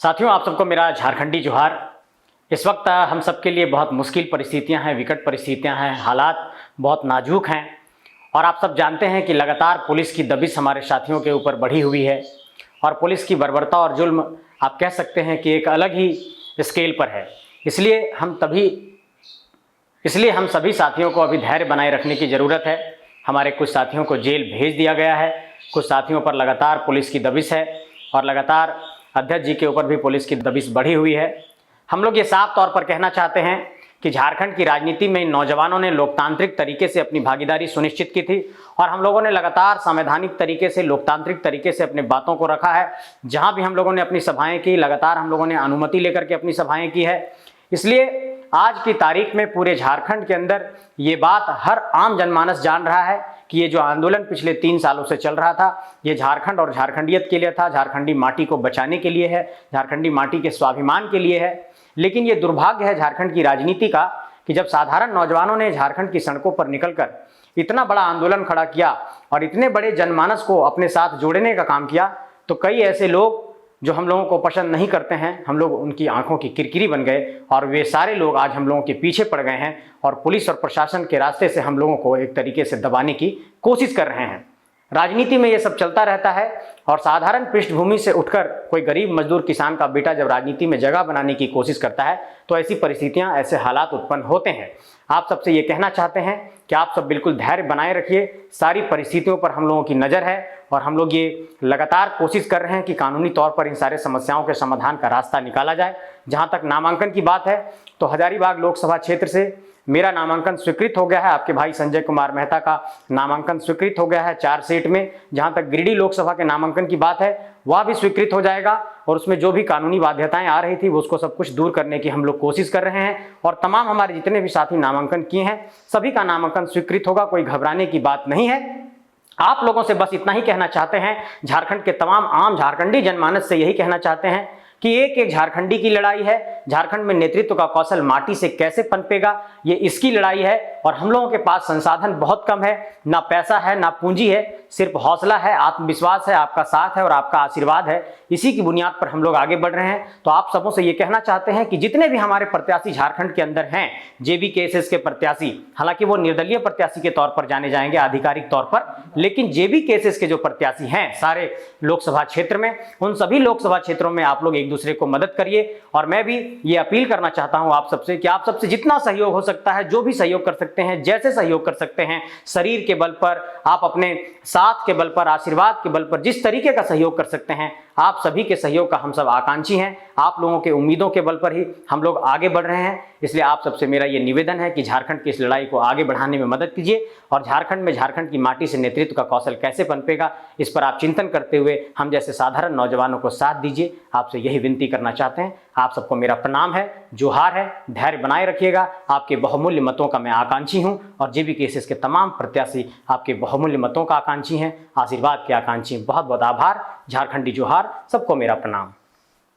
साथियों, आप सबको मेरा झारखंडी जोहार। इस वक्त हम सबके लिए बहुत मुश्किल परिस्थितियां हैं, विकट परिस्थितियां हैं, हालात बहुत नाजुक हैं और आप सब जानते हैं कि लगातार पुलिस की दबिश हमारे साथियों के ऊपर बढ़ी हुई है और पुलिस की बर्बरता और जुल्म आप कह सकते हैं कि एक अलग ही स्केल पर है। इसलिए हम सभी साथियों को अभी धैर्य बनाए रखने की ज़रूरत है। हमारे कुछ साथियों को जेल भेज दिया गया है, कुछ साथियों पर लगातार पुलिस की दबिश है और लगातार अध्यक्ष जी के ऊपर भी पुलिस की दबिश बढ़ी हुई है। हम लोग ये साफ तौर पर कहना चाहते हैं कि झारखंड की राजनीति में इन नौजवानों ने लोकतांत्रिक तरीके से अपनी भागीदारी सुनिश्चित की थी और हम लोगों ने लगातार संवैधानिक तरीके से, लोकतांत्रिक तरीके से अपने बातों को रखा है। जहां भी हम लोगों ने अपनी सभाएं की, लगातार हम लोगों ने अनुमति लेकर के अपनी सभाएं की है। इसलिए आज की तारीख में पूरे झारखंड के अंदर ये बात हर आम जनमानस जान रहा है कि ये जो आंदोलन पिछले 3 सालों से चल रहा था, ये झारखंड और झारखंडियत के लिए था, झारखंडी माटी को बचाने के लिए है, झारखंडी माटी के स्वाभिमान के लिए है। लेकिन ये दुर्भाग्य है झारखंड की राजनीति का कि जब साधारण नौजवानों ने झारखंड की सड़कों पर निकलकर इतना बड़ा आंदोलन खड़ा किया और इतने बड़े जनमानस को अपने साथ जोड़ने का काम किया, तो कई ऐसे लोग जो हम लोगों को पसंद नहीं करते हैं, हम लोग उनकी आंखों की किरकिरी बन गए और वे सारे लोग आज हम लोगों के पीछे पड़ गए हैं और पुलिस और प्रशासन के रास्ते से हम लोगों को एक तरीके से दबाने की कोशिश कर रहे हैं। राजनीति में ये सब चलता रहता है और साधारण पृष्ठभूमि से उठकर कोई गरीब मजदूर किसान का बेटा जब राजनीति में जगह बनाने की कोशिश करता है तो ऐसी परिस्थितियां, ऐसे हालात उत्पन्न होते हैं। आप सबसे ये कहना चाहते हैं कि आप सब बिल्कुल धैर्य बनाए रखिए। सारी परिस्थितियों पर हम लोगों की नज़र है और हम लोग ये लगातार कोशिश कर रहे हैं कि कानूनी तौर पर इन सारे समस्याओं के समाधान का रास्ता निकाला जाए। जहाँ तक नामांकन की बात है तो हजारीबाग लोकसभा क्षेत्र से मेरा नामांकन स्वीकृत हो गया है। आपके भाई संजय कुमार मेहता का नामांकन स्वीकृत हो गया है 4 सीट में। जहां तक गिरिडीह लोकसभा के नामांकन की बात है वह भी स्वीकृत हो जाएगा और उसमें जो भी कानूनी बाध्यताएं आ रही थी वो उसको सब कुछ दूर करने की हम लोग कोशिश कर रहे हैं और तमाम हमारे जितने भी साथी नामांकन किए हैं सभी का नामांकन स्वीकृत होगा। कोई घबराने की बात नहीं है। आप लोगों से बस इतना ही कहना चाहते हैं, झारखंड के तमाम आम झारखंडी जनमानस से यही कहना चाहते हैं कि एक एक झारखंडी की लड़ाई है। झारखंड में नेतृत्व का कौशल माटी से कैसे पनपेगा, ये इसकी लड़ाई है और हम लोगों के पास संसाधन बहुत कम है, ना पैसा है ना पूंजी है, सिर्फ हौसला है, आत्मविश्वास है, आपका साथ है और आपका आशीर्वाद है। इसी की बुनियाद पर हम लोग आगे बढ़ रहे हैं। तो आप सबों से ये कहना चाहते हैं कि जितने भी हमारे प्रत्याशी झारखंड के अंदर हैं, जेबी केसेस के प्रत्याशी, हालांकि वो निर्दलीय प्रत्याशी के तौर पर जाने जाएंगे आधिकारिक तौर पर, लेकिन जेबी केसेस के जो प्रत्याशी हैं सारे लोकसभा क्षेत्र में, उन सभी लोकसभा क्षेत्रों में आप लोग एक दूसरे को मदद करिए। और मैं भी ये अपील करना चाहता हूं आप सबसे कि आप सबसे जितना सहयोग हो सकता है, जो भी सहयोग कर सकते हैं, जैसे सहयोग कर सकते हैं, शरीर के बल पर, आप अपने साथ के बल पर, आशीर्वाद के बल पर, जिस तरीके का सहयोग कर सकते हैं, आप सभी के सहयोग का हम सब आकांक्षी हैं। आप लोगों के उम्मीदों के बल पर ही हम लोग आगे बढ़ रहे हैं। इसलिए आप सबसे मेरा ये निवेदन है कि झारखंड की इस लड़ाई को आगे बढ़ाने में मदद कीजिए और झारखंड में झारखंड की माटी से नेतृत्व का कौशल कैसे पनपेगा, इस पर आप चिंतन करते हुए हम जैसे साधारण नौजवानों को साथ दीजिए। आपसे यही विनती करना चाहते हैं। आप सबको मेरा प्रणाम है, जोहार है। धैर्य बनाए रखिएगा। आपके बहुमूल्य मतों का मैं आकांक्षी हूं और जेबी केसेस के तमाम प्रत्याशी आपके बहुमूल्य मतों का आकांक्षी हैं, आशीर्वाद के आकांक्षी। बहुत बहुत आभार। झारखंडी जोहार। सबको मेरा प्रणाम।